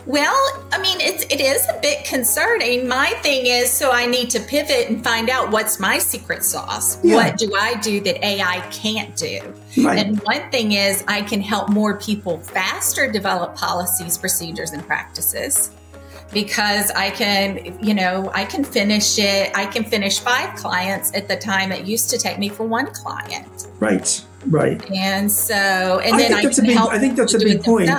Well, I mean, it is a bit concerning. My thing is, so I need to pivot and find out what's my secret sauce. Yeah. What do I do that AI can't do? Right. And one thing is I can help more people faster develop policies, procedures, and practices. Because I can finish it. I can finish 5 clients at the time it used to take me for 1 client. Right. And so, and then I think that's a big point.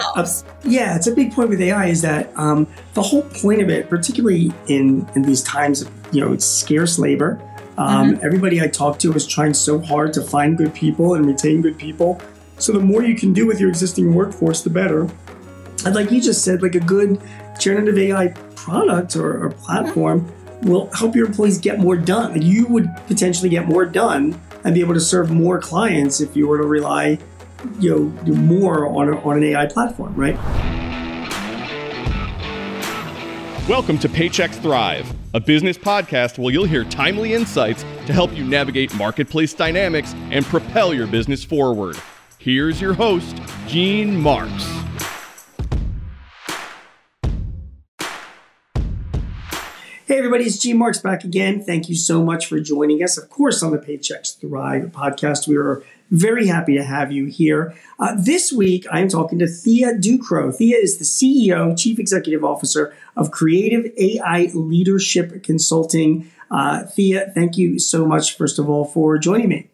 Yeah, it's a big point with AI is that the whole point of it, particularly in these times of, it's scarce labor. Everybody I talk to is trying so hard to find good people and retain good people. So the more you can do with your existing workforce, the better. And like you just said, like a good generative AI product or platform will help your employees get more done. Like you would potentially get more done and be able to serve more clients if you were to rely, more on an AI platform, right? Welcome to Paychex Thrive, a business podcast where you'll hear timely insights to help you navigate marketplace dynamics and propel your business forward. Here's your host, Gene Marks. Hey everybody, it's Gene Marks back again. Thank you so much for joining us. Of course, on the Paychex Thrive podcast, we are very happy to have you here. This week, I'm talking to Thea Ducrot. Thea is the CEO, Chief Executive Officer of Creative AI Leadership Consulting. Thea, thank you so much, first of all, for joining me.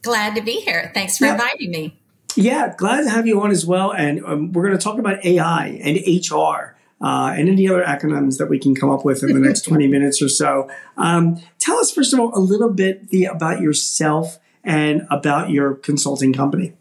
Glad to be here. Thanks for inviting me. Yeah, glad to have you on as well. And we're going to talk about AI and HR. And any other acronyms that we can come up with in the next 20 minutes or so. Tell us, first of all, a little bit about yourself and about your consulting company.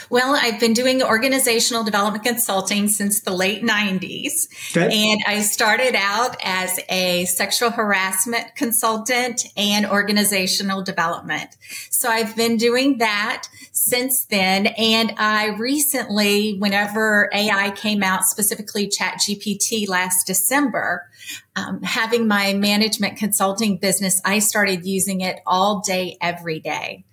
Well, I've been doing organizational development consulting since the late 90s. Okay. And I started out as a sexual harassment consultant and organizational development. So I've been doing that since then. And I recently, whenever AI came out, specifically ChatGPT last December, having my management consulting business, I started using it all day, every day.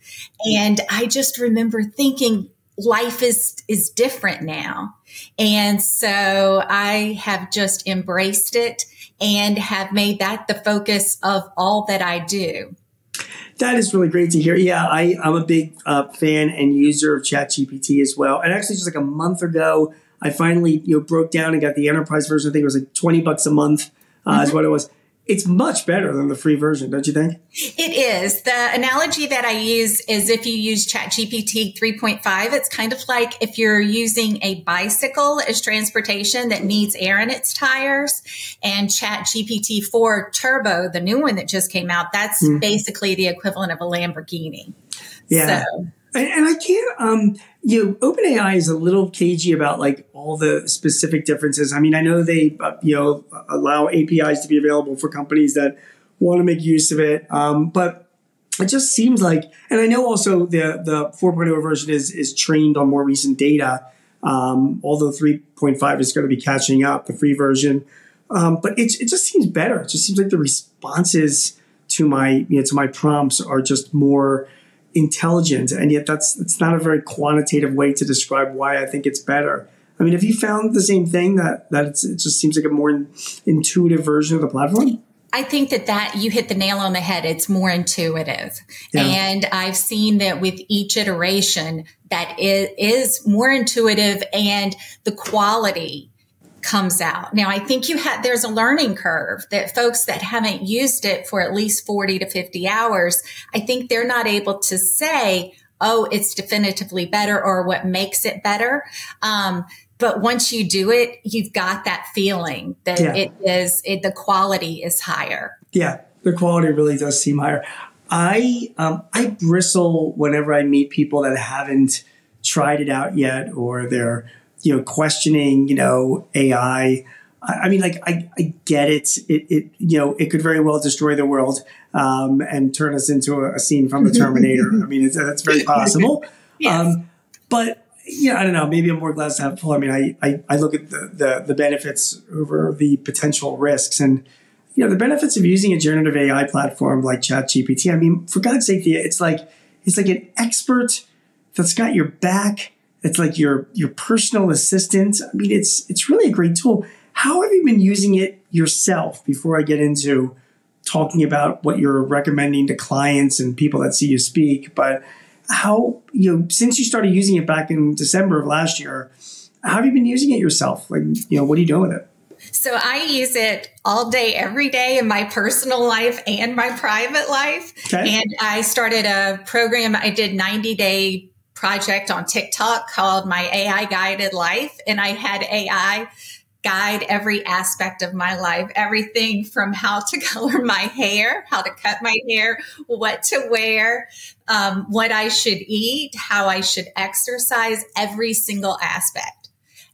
And I just remember thinking, life is different now. And so I have just embraced it and have made that the focus of all that I do. That is really great to hear. Yeah, I'm a big fan and user of ChatGPT as well. And actually just like a month ago, I finally broke down and got the enterprise version. I think it was like $20 a month is what it was. It's much better than the free version, don't you think? It is. The analogy that I use is if you use ChatGPT 3.5, it's kind of like if you're using a bicycle as transportation that needs air in its tires, and ChatGPT 4 Turbo, the new one that just came out, that's basically the equivalent of a Lamborghini. Yeah. So. And I can't, OpenAI is a little cagey about like all the specific differences. I mean, I know they, allow APIs to be available for companies that want to make use of it. But it just seems like, and I know also the 4.0 version is trained on more recent data. Although 3.5 is going to be catching up, the free version. But it just seems better. It just seems like the responses to my prompts are just more intelligent, and yet it's not a very quantitative way to describe why I think it's better. I mean, have you found the same thing that it just seems like a more intuitive version of the platform? I think that you hit the nail on the head. It's more intuitive. Yeah. And I've seen that with each iteration that it is more intuitive and the quality comes out. Now, I think there's a learning curve that folks that haven't used it for at least 40 to 50 hours, I think they're not able to say, oh, it's definitively better or what makes it better. But once you do it, you've got that feeling that the quality is higher. Yeah, the quality really does seem higher. I bristle whenever I meet people that haven't tried it out yet, or they're questioning, AI. I mean, like, I get it. It could very well destroy the world and turn us into a scene from the Terminator. I mean, that's very possible. Yes. But I don't know. Maybe I'm more glass half full. I mean, I look at the benefits over the potential risks, and the benefits of using a generative AI platform like ChatGPT. I mean, for God's sake, it's like an expert that's got your back. It's like your personal assistant. I mean, it's really a great tool. How have you been using it yourself before I get into talking about what you're recommending to clients and people that see you speak? But how, since you started using it back in December of last year, how have you been using it yourself? Like, what are you doing with it? So I use it all day, every day in my personal life and my private life. Okay. And I started a program. I did 90-day project on TikTok called My AI Guided Life. And I had AI guide every aspect of my life, everything from how to color my hair, how to cut my hair, what to wear, what I should eat, how I should exercise, every single aspect.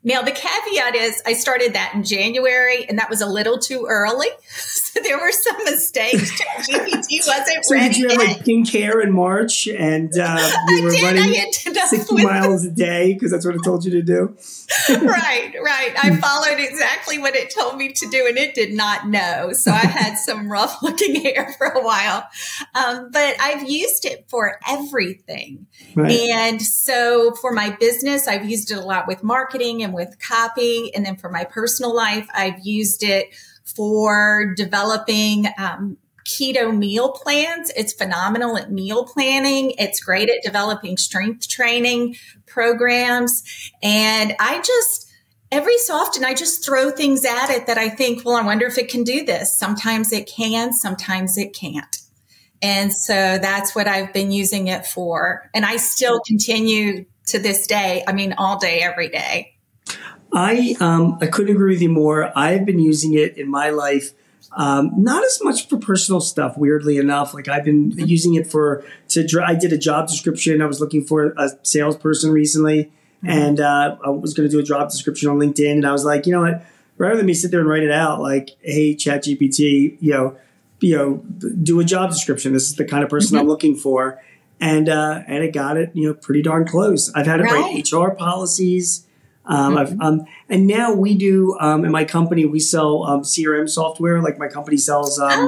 Now, the caveat is I started that in January, and that was a little too early. So there were some mistakes. ChatGPT wasn't ready. Did you have like pink hair in March and you were running 60 miles a day because that's what it told you to do? Right. I followed exactly what it told me to do, and it did not know. So I had some rough looking hair for a while. But I've used it for everything. Right. And so for my business, I've used it a lot with marketing and with copy. And then for my personal life, I've used it for developing keto meal plans. It's phenomenal at meal planning. It's great at developing strength training programs. And every so often, I just throw things at it that I think, well, I wonder if it can do this. Sometimes it can, sometimes it can't. And so that's what I've been using it for. And I still continue to this day. I mean, all day, every day. I couldn't agree with you more. I've been using it in my life, not as much for personal stuff, weirdly enough. Like I've been using it I did a job description. I was looking for a salesperson recently, and I was going to do a job description on LinkedIn. And I was like, you know what, rather than me sit there and write it out, like, hey, ChatGPT, do a job description. This is the kind of person I'm looking for. And it got it, pretty darn close. I've had it write HR policies. And now we do, in my company, we sell CRM software. Like my company sells like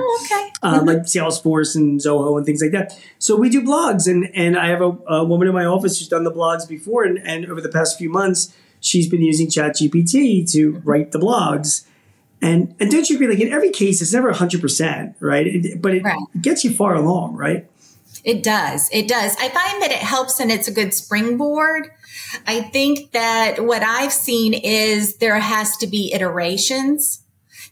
Salesforce and Zoho and things like that. So we do blogs, and I have a woman in my office who's done the blogs before. And over the past few months, she's been using ChatGPT to write the blogs. And don't you agree? Like in every case, it's never 100%, right? But it gets you far along, right? It does. I find that it helps, and it's a good springboard. I think that what I've seen is there has to be iterations,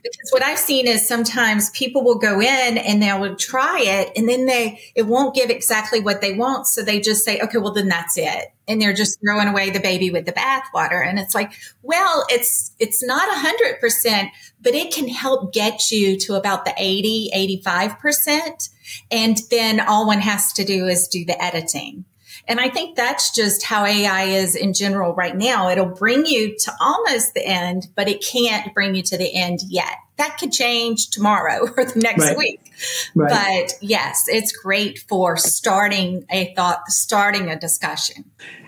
because what I've seen is sometimes people will go in and they will try it, and then it won't give exactly what they want. So they just say, okay, well, then that's it. And they're just throwing away the baby with the bathwater. And it's like, well, it's not 100%, but it can help get you to about the 85%. And then all one has to do is do the editing. And I think that's just how AI is in general right now. It'll bring you to almost the end, but it can't bring you to the end yet. That could change tomorrow or the next week. Right. But yes, it's great for starting a discussion.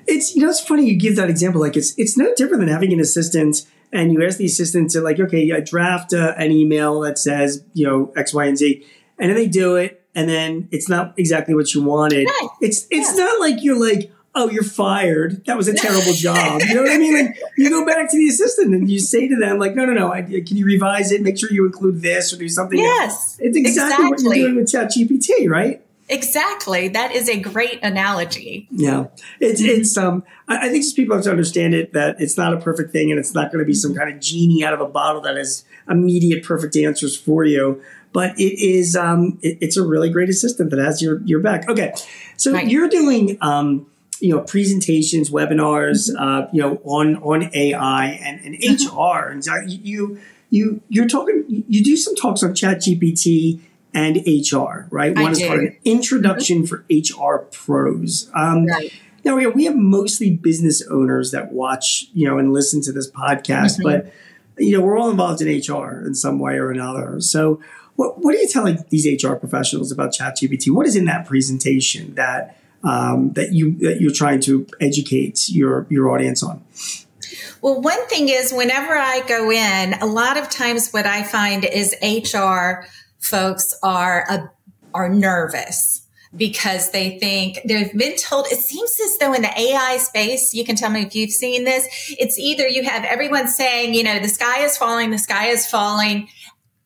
It's funny you give that example. Like it's no different than having an assistant, and you ask the assistant to like, okay, draft an email that says, X, Y, and Z, and then they do it. And then it's not exactly what you wanted. Right. It's not like you're like, oh, you're fired. That was a terrible job. You know what I mean? Like you go back to the assistant and you say to them like, no. Can you revise it? Make sure you include this or do something. Yes. It's exactly what you're doing with ChatGPT, right? Exactly. That is a great analogy. Yeah. It's I think just people have to understand it, that it's not a perfect thing, and it's not going to be some kind of genie out of a bottle that has immediate perfect answers for you. But it is it's a really great assistant that has your back. Okay. So you're doing presentations, webinars, on AI and HR. And you're talking, you do some talks on ChatGPT and HR, right? One is called an introduction for HR pros. Now we have mostly business owners that watch, and listen to this podcast, but we're all involved in HR in some way or another. So what are you telling these HR professionals about ChatGPT? What is in that presentation that you're trying to educate your audience on? Well, one thing is whenever I go in, a lot of times what I find is HR folks are nervous because they think they've been told. It seems as though in the AI space, you can tell me if you've seen this, it's either you have everyone saying, the sky is falling,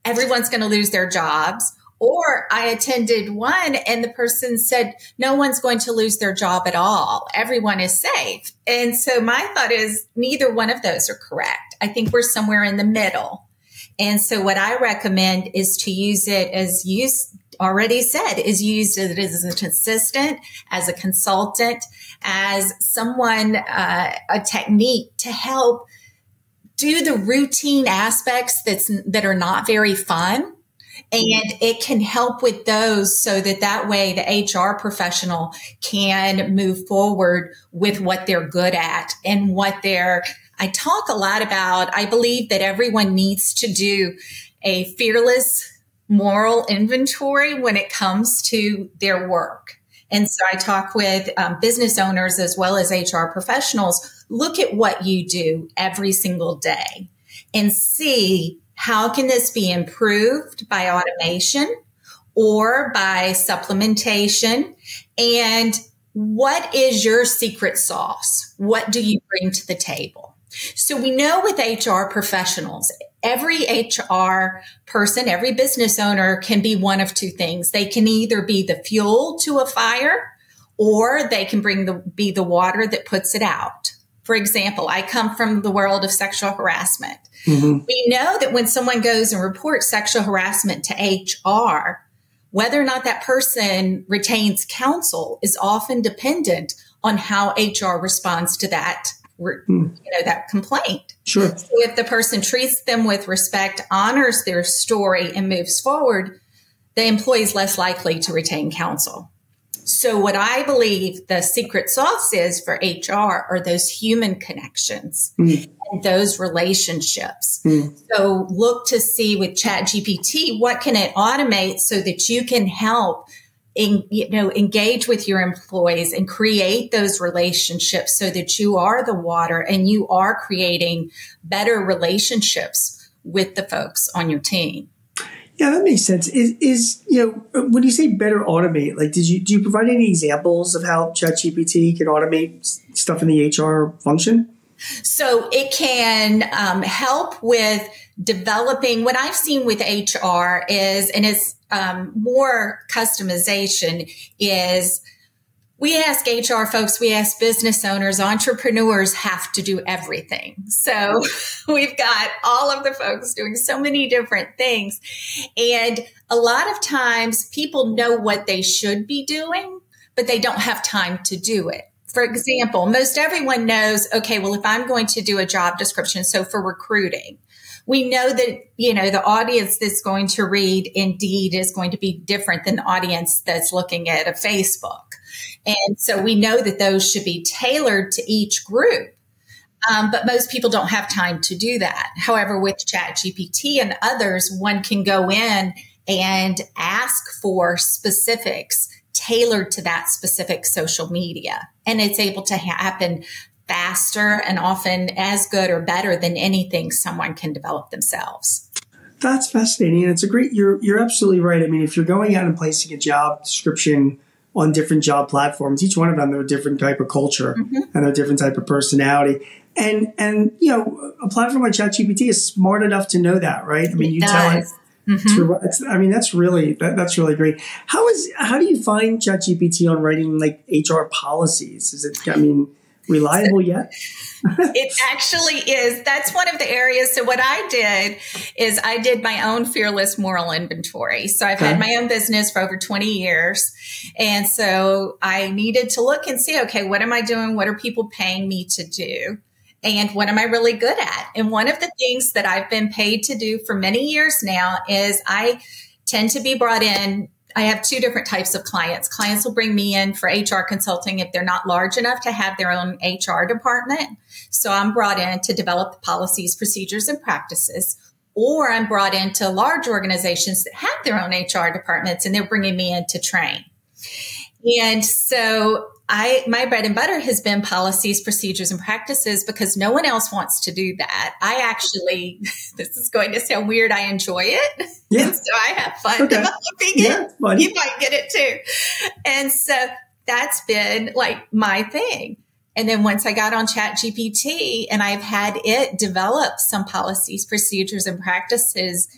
everyone's going to lose their jobs. Or I attended one and the person said, no one's going to lose their job at all. Everyone is safe. And so my thought is neither one of those are correct. I think we're somewhere in the middle. And so what I recommend is to use it as already said, is used as an assistant, as a consultant, as someone, a technique to help do the routine aspects that are not very fun. And it can help with those so that way the HR professional can move forward with what they're good at and I talk a lot about, I believe that everyone needs to do a fearless moral inventory when it comes to their work. And so I talk with business owners as well as HR professionals, look at what you do every single day and see how can this be improved by automation or by supplementation? And what is your secret sauce? What do you bring to the table? So we know with HR professionals, every HR person, every business owner can be one of two things. They can either be the fuel to a fire or they can be the water that puts it out. For example, I come from the world of sexual harassment. Mm-hmm. We know that when someone goes and reports sexual harassment to HR, whether or not that person retains counsel is often dependent on how HR responds to that, that complaint. Sure. So if the person treats them with respect, honors their story, and moves forward, the employee is less likely to retain counsel. So what I believe the secret sauce is for HR are those human connections and those relationships. So look to see with ChatGPT, what can it automate so that you can help engage with your employees and create those relationships so that you are the water and you are creating better relationships with the folks on your team. Yeah, that makes sense. Is when you say better automate, like do you provide any examples of how ChatGPT can automate stuff in the HR function? So it can help with developing. What I've seen with HR is more customization is we ask HR folks, we ask business owners, entrepreneurs have to do everything. So we've got all of the folks doing so many different things. And a lot of times people know what they should be doing, but they don't have time to do it. For example, most everyone knows, okay, well, if I'm going to do a job description, so for recruiting, we know that, the audience that's going to read Indeed is going to be different than the audience that's looking at a Facebook. And so we know that those should be tailored to each group. But most people don't have time to do that. However, with ChatGPT and others, one can go in and ask for specifics tailored to that specific social media. And it's able to happen faster and often as good or better than anything someone can develop themselves. That's fascinating. And it's you're absolutely right. I mean, if you're going out and placing a job description on different job platforms, each one of them, they're a different type of culture and they're a different type of personality. And a platform like ChatGPT is smart enough to know that, right? I mean, you tell it. That's really great. How do you find ChatGPT on writing like HR policies? Is it, reliable yet? It actually is. That's one of the areas. So what I did is I did my own fearless moral inventory. So I've had my own business for over 20 years. And so I needed to look and see, okay, what am I doing? What are people paying me to do? And what am I really good at? And one of the things that I've been paid to do for many years now is I tend to be brought in. I have two different types of clients. Clients will bring me in for HR consulting if they're not large enough to have their own HR department. So I'm brought in to develop the policies, procedures, and practices. Or I'm brought into large organizations that have their own HR departments, and they're bringing me in to train. And so my bread and butter has been policies, procedures, and practices because no one else wants to do that. I actually, this is going to sound weird, I enjoy it. Yeah. And so I have fun developing it. Funny. You might get it too. And so that's been like my thing. And then once I got on ChatGPT and I've had it develop some policies, procedures, and practices,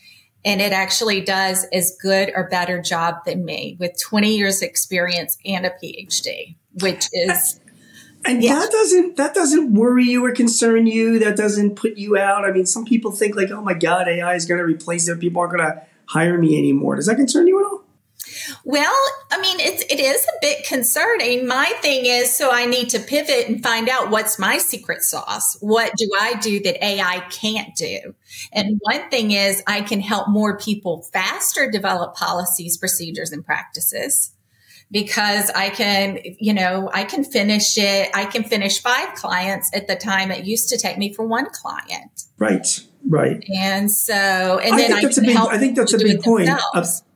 and it actually does as good or better job than me with 20 years experience and a PhD, which is. And that doesn't worry you or concern you. That doesn't put you out. I mean, some people think like, oh my God, AI is going to replace it. People aren't going to hire me anymore. Does that concern you at all? Well, I mean, it is a bit concerning. My thing is, so I need to pivot and find out what's my secret sauce. What do I do that AI can't do? And one thing is I can help more people faster develop policies, procedures, and practices because I can finish it. I can finish 5 clients at the time it used to take me for 1 client. Right. And so, and then I think that's a big point.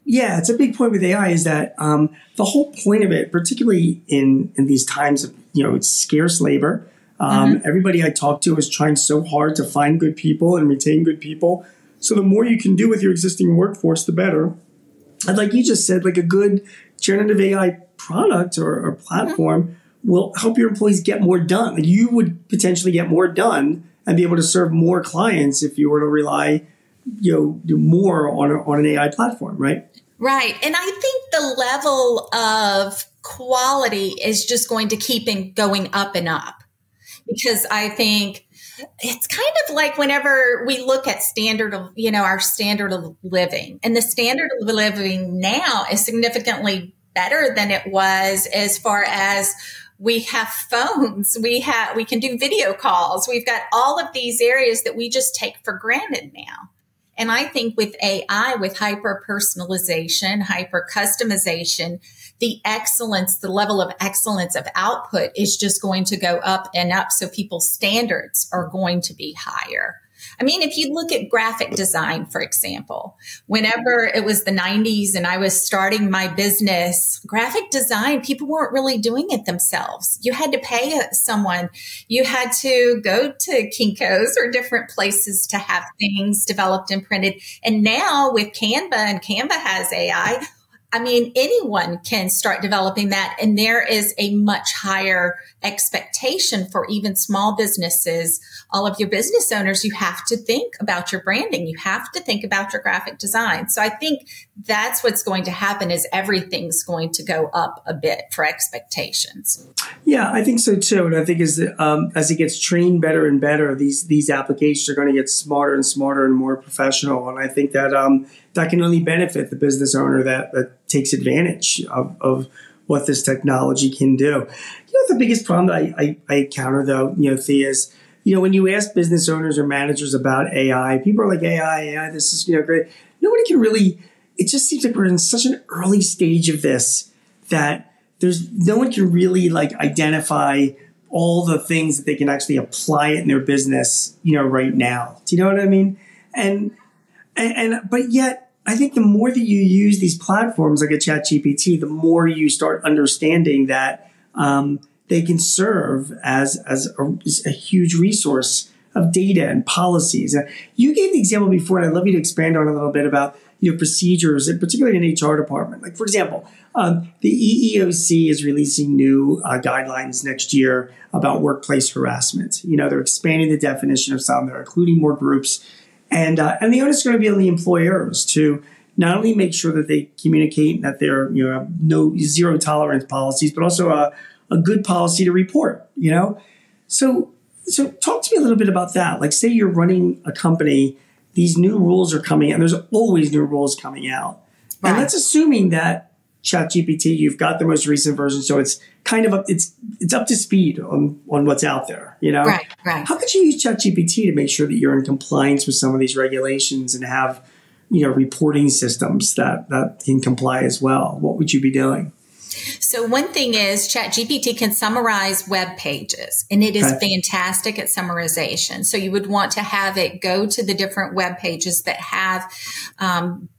Yeah, it's a big point with AI is that the whole point of it, particularly in these times of, it's scarce labor. Everybody I talk to is trying so hard to find good people and retain good people. So the more you can do with your existing workforce, the better. And like you just said, like a good generative AI product or platform will help your employees get more done. Like you would potentially get more done and be able to serve more clients if you were to rely more on an AI platform, right? Right. And I think the level of quality is just going to keep going up and up because I think it's kind of like whenever we look at our standard of living, and the standard of living now is significantly better than it was as far as we have phones, we can do video calls. We've got all of these areas that we just take for granted now. And I think with AI, with hyper-personalization, hyper-customization, the level of excellence of output is just going to go up and up. So people's standards are going to be higher. I mean, if you look at graphic design, for example, whenever it was the 90s and I was starting my business, graphic design, people weren't really doing it themselves. You had to pay someone. You had to go to Kinko's or different places to have things developed and printed. And now with Canva, and Canva has AI, I mean, anyone can start developing that. And there is a much higher expectation for even small businesses. All of your business owners, you have to think about your branding. You have to think about your graphic design. So I think that's what's going to happen is everything's going to go up a bit for expectations. Yeah, I think so too. And I think as it gets trained better and better, these applications are going to get smarter and smarter and more professional. And I think that that can only benefit the business owner that takes advantage of what this technology can do. The biggest problem that I encounter though, Thea, is, when you ask business owners or managers about AI, people are like, AI, this is, great. Nobody can really, it just seems like we're in such an early stage of this that no one can really like identify all the things that they can actually apply it in their business, right now. Do you know what I mean? But yet, I think the more that you use these platforms like a ChatGPT, the more you start understanding that they can serve as a huge resource of data and policies. You gave the example before, and I'd love you to expand on it a little bit about procedures, and particularly in HR department. Like, for example, the EEOC is releasing new guidelines next year about workplace harassment. They're expanding the definition of some. They're including more groups. And the onus is going to be on the employers to not only make sure that they communicate that they're no zero tolerance policies, but also a good policy to report. So talk to me a little bit about that. Like, say you're running a company, these new rules are coming, and there's always new rules coming out. Right. And that's assuming that ChatGPT, you've got the most recent version, so it's kind of it's up to speed on what's out there, Right. How could you use ChatGPT to make sure that you're in compliance with some of these regulations and have, reporting systems that can comply as well? What would you be doing? So one thing is ChatGPT can summarize web pages, and it is fantastic at summarization. So you would want to have it go to the different web pages that have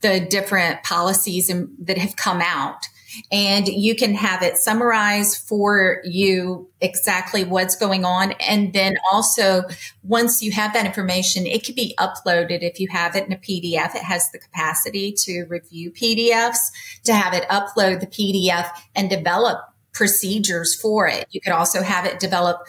the different policies that have come out and you can have it summarize for you exactly what's going on. And then also, once you have that information, it can be uploaded. If you have it in a PDF, it has the capacity to review PDFs, to have it upload the PDF and develop procedures for it. You could also have it develop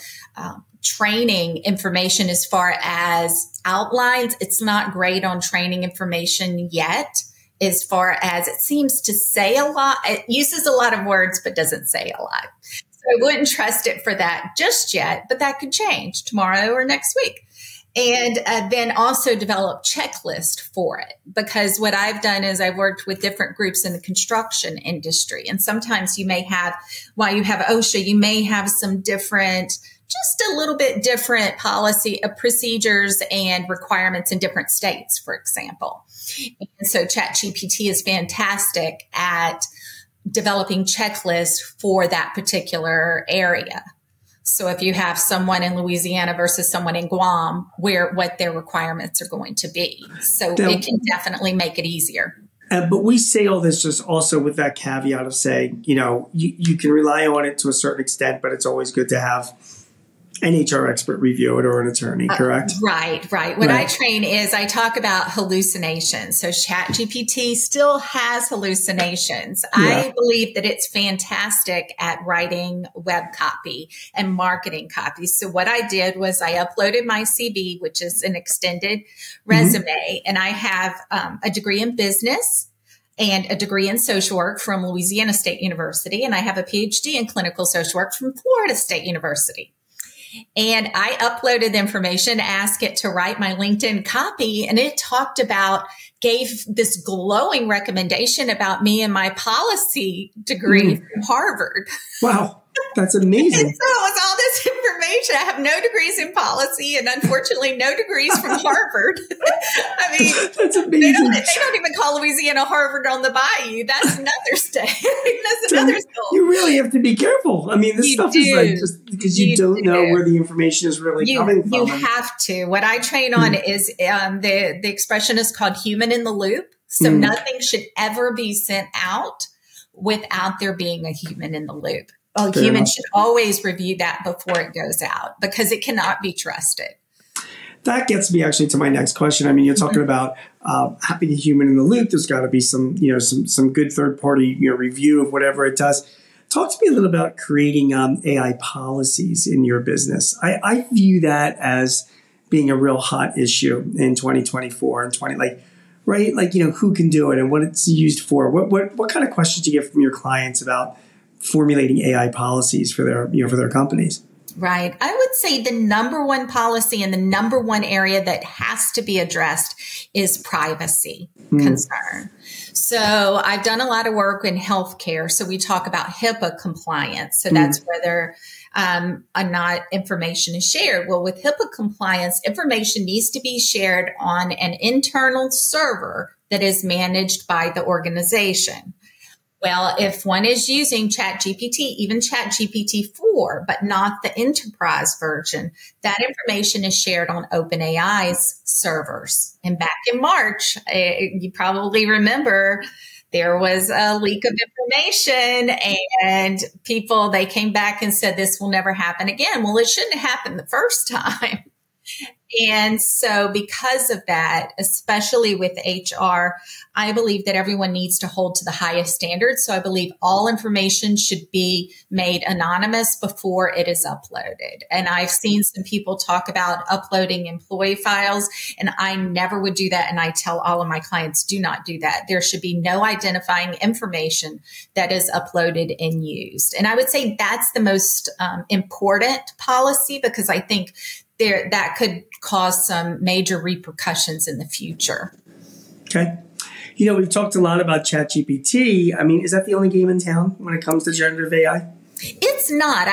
training information as far as outlines. It's not great on training information yet, as far as it seems to say a lot. It uses a lot of words, but doesn't say a lot. So I wouldn't trust it for that just yet, but that could change tomorrow or next week. And then also develop checklist for it, because what I've done is I've worked with different groups in the construction industry. And sometimes you may have, while you have OSHA, you may have some different, just a little bit different policy procedures and requirements in different states, for example. And so ChatGPT is fantastic at developing checklists for that particular area. So if you have someone in Louisiana versus someone in Guam, what their requirements are going to be. So it can definitely make it easier. But we say all this just also with that caveat of saying, you can rely on it to a certain extent, but it's always good to have an HR expert review it or an attorney, correct? Right. What I train is I talk about hallucinations. So ChatGPT still has hallucinations. Yeah. I believe that it's fantastic at writing web copy and marketing copy. So what I did was I uploaded my CV, which is an extended resume, and I have a degree in business and a degree in social work from Louisiana State University, and I have a PhD in clinical social work from Florida State University. And I uploaded the information, asked it to write my LinkedIn copy, and it gave this glowing recommendation about me and my policy degree from Harvard. Wow. That's amazing. And so it was all this information. I have no degrees in policy and unfortunately no degrees from Harvard. I mean, that's amazing. They don't even call Louisiana Harvard on the Bayou. That's another state. That's another school. You really have to be careful. I mean, this stuff is like just because you don't know where the information is really coming from. You have to. What I train on is the expression is called human in the loop. So nothing should ever be sent out without there being a human in the loop. Well, humans should always review that before it goes out because it cannot be trusted. That gets me actually to my next question. I mean, you're talking about having a human in the loop. There's got to be some good third party review of whatever it does. Talk to me a little about creating AI policies in your business. I view that as being a real hot issue in 2024 and who can do it and what it's used for. What kind of questions do you get from your clients about formulating AI policies for their companies? Right. I would say the number one policy and the number one area that has to be addressed is privacy concern. So I've done a lot of work in healthcare. So we talk about HIPAA compliance. So that's whether not information is shared. Well, with HIPAA compliance, information needs to be shared on an internal server that is managed by the organization. Well, if one is using ChatGPT, even ChatGPT-4, but not the enterprise version, that information is shared on OpenAI's servers. And back in March, you probably remember there was a leak of information and they came back and said, this will never happen again. Well, it shouldn't have happened the first time. And so because of that, especially with HR, I believe that everyone needs to hold to the highest standards. So I believe all information should be made anonymous before it is uploaded. And I've seen some people talk about uploading employee files, and I never would do that. And I tell all of my clients, do not do that. There should be no identifying information that is uploaded and used. And I would say that's the most important policy, because I think that could cause some major repercussions in the future. Okay. We've talked a lot about ChatGPT. I mean, is that the only game in town when it comes to generative AI? It's not.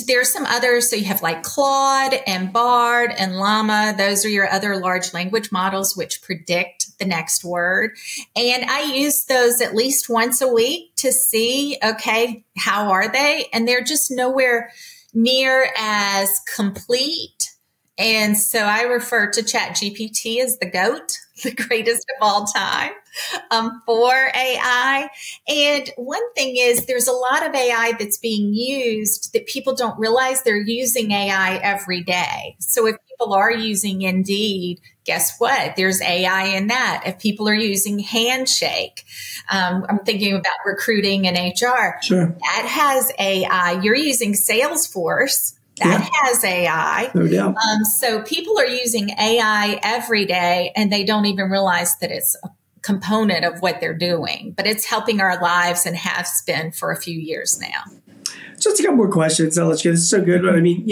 there's some others. So you have like Claude and Bard and Llama. Those are your other large language models, which predict the next word. And I use those at least once a week to see, okay, how are they? And they're just nowhere near as complete. And so I refer to ChatGPT as the GOAT, the greatest of all time. for AI. And one thing is there's a lot of AI that's being used that people don't realize they're using AI every day. So if people are using Indeed, guess what? There's AI in that. If people are using Handshake, I'm thinking about recruiting and HR. Sure. That has AI. You're using Salesforce. That has AI. No doubt. So people are using AI every day and they don't even realize that it's a component of what they're doing, but it's helping our lives and has been for a few years now. Just a couple more questions. I'll let you go. This is so good. I mean,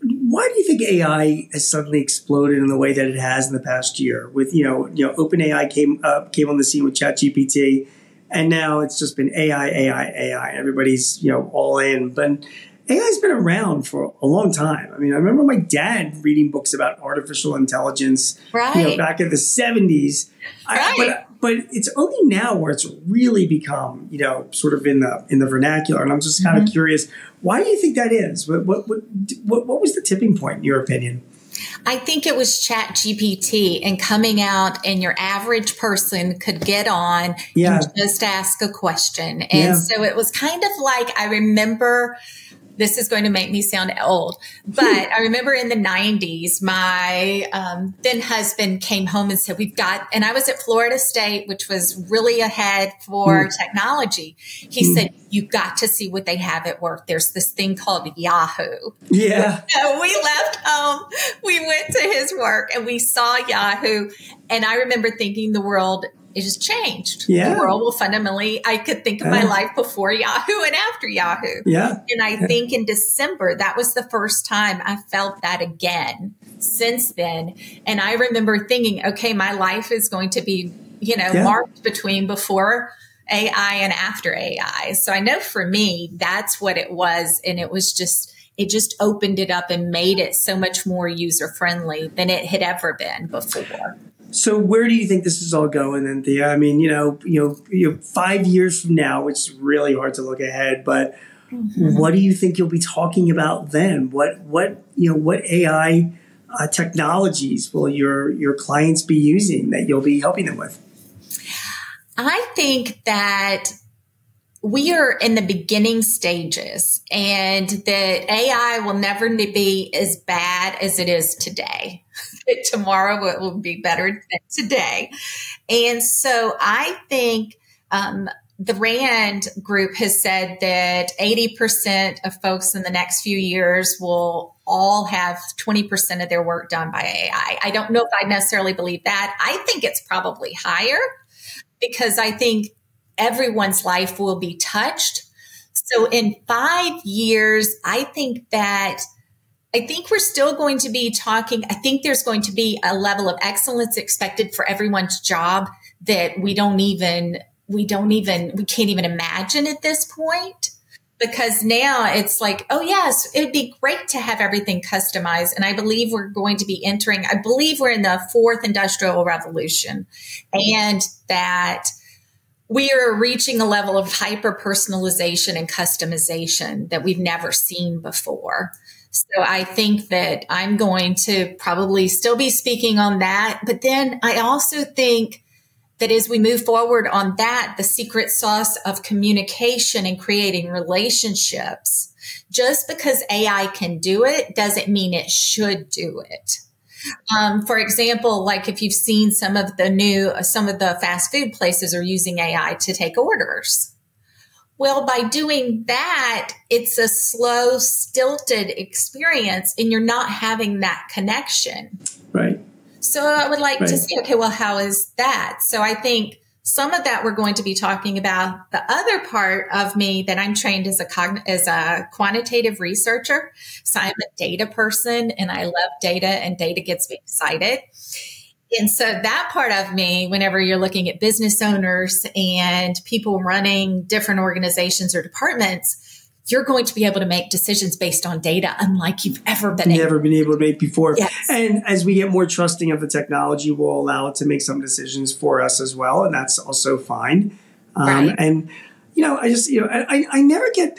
why do you think AI has suddenly exploded in the way that it has in the past year? With OpenAI came on the scene with ChatGPT, and now it's just been AI. Everybody's all in, but AI's been around for a long time. I mean, I remember my dad reading books about artificial intelligence, back in the 70s. Right. But it's only now where it's really become, sort of in the vernacular. And I'm just kind of curious, why do you think that is? What was the tipping point, in your opinion? I think it was ChatGPT and coming out, and your average person could get on and just ask a question. And so it was kind of like, I remember, this is going to make me sound old, but I remember in the 90s, my then husband came home and said, and I was at Florida State, which was really ahead for technology. He said, you've got to see what they have at work. There's this thing called Yahoo. Yeah. So we left home, we went to his work and we saw Yahoo. And I remember thinking the world, it just changed. Yeah. The world will fundamentally, I could think of my life before Yahoo and after Yahoo. Yeah. And I think in December, that was the first time I felt that again since then. And I remember thinking, okay, my life is going to be, marked between before AI and after AI. So I know for me, that's what it was. And it just opened it up and made it so much more user friendly than it had ever been before. So where do you think this is all going then, Thea? I mean, 5 years from now, which is really hard to look ahead, but what do you think you'll be talking about then? What AI technologies will your clients be using that you'll be helping them with? I think that we are in the beginning stages and that AI will never be as bad as it is today. Tomorrow it will be better than today. And so I think the RAND group has said that 80% of folks in the next few years will all have 20% of their work done by AI. I don't know if I necessarily believe that. I think it's probably higher because I think everyone's life will be touched. So in 5 years, I think we're still going to be talking. I think there's going to be a level of excellence expected for everyone's job that we can't even imagine at this point. Because now it's like, oh yes, it'd be great to have everything customized. And I believe we're we're in the fourth industrial revolution, and that we are reaching a level of hyper personalization and customization that we've never seen before. So I think that I'm going to probably still be speaking on that. But then I also think that as we move forward on that, the secret sauce of communication and creating relationships, just because AI can do it doesn't mean it should do it. For example, like if you've seen some of the fast food places are using AI to take orders. Well, by doing that, it's a slow, stilted experience and you're not having that connection. Right. So I would like to see, okay, well, how is that? So I think some of that we're going to be talking about. The other part of me that I'm trained as a quantitative researcher. So I'm a data person and I love data and data gets me excited. And so that part of me, whenever you're looking at business owners and people running different organizations or departments, you're going to be able to make decisions based on data unlike you've ever been able to make before. Yes. And as we get more trusting of the technology, we'll allow it to make some decisions for us as well. And that's also fine. Right. And, I never get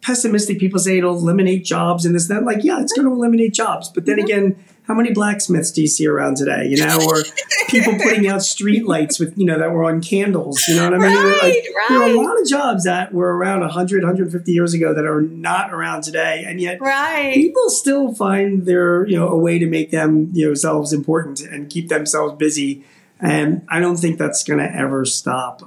pessimistic. People say it'll eliminate jobs and this, that. Like, yeah, it's going to eliminate jobs. But then again, how many blacksmiths do you see around today? You know, or people putting out street lights with, you know, that were on candles. You know what I mean? Right. There are a lot of jobs that were around 100, 150 years ago that are not around today. And yet people still find their, you know, a way to make themselves important and keep themselves busy. And I don't think that's going to ever stop.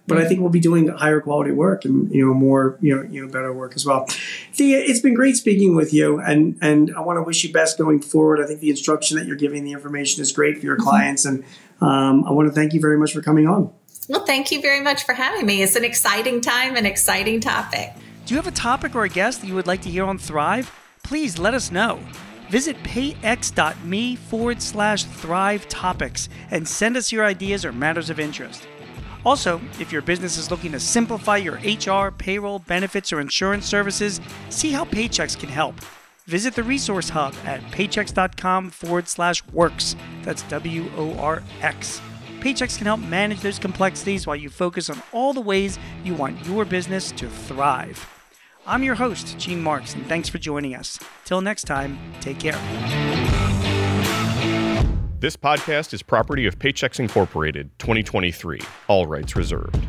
But I think we'll be doing higher quality work and, you know, more, better work as well. Thea, it's been great speaking with you. And I want to wish you best going forward. I think the instruction that you're giving, the information is great for your clients. And I want to thank you very much for coming on. Well, thank you very much for having me. It's an exciting time, an exciting topic. Do you have a topic or a guest that you would like to hear on Thrive? Please let us know. Visit payx.me/Thrive Topics and send us your ideas or matters of interest. Also, if your business is looking to simplify your HR, payroll, benefits, or insurance services, see how Paychex can help. Visit the resource hub at paychex.com/works. That's WORX. Paychex can help manage those complexities while you focus on all the ways you want your business to thrive. I'm your host, Gene Marks, and thanks for joining us. Till next time, take care. This podcast is property of Paychex Incorporated, 2023. All rights reserved.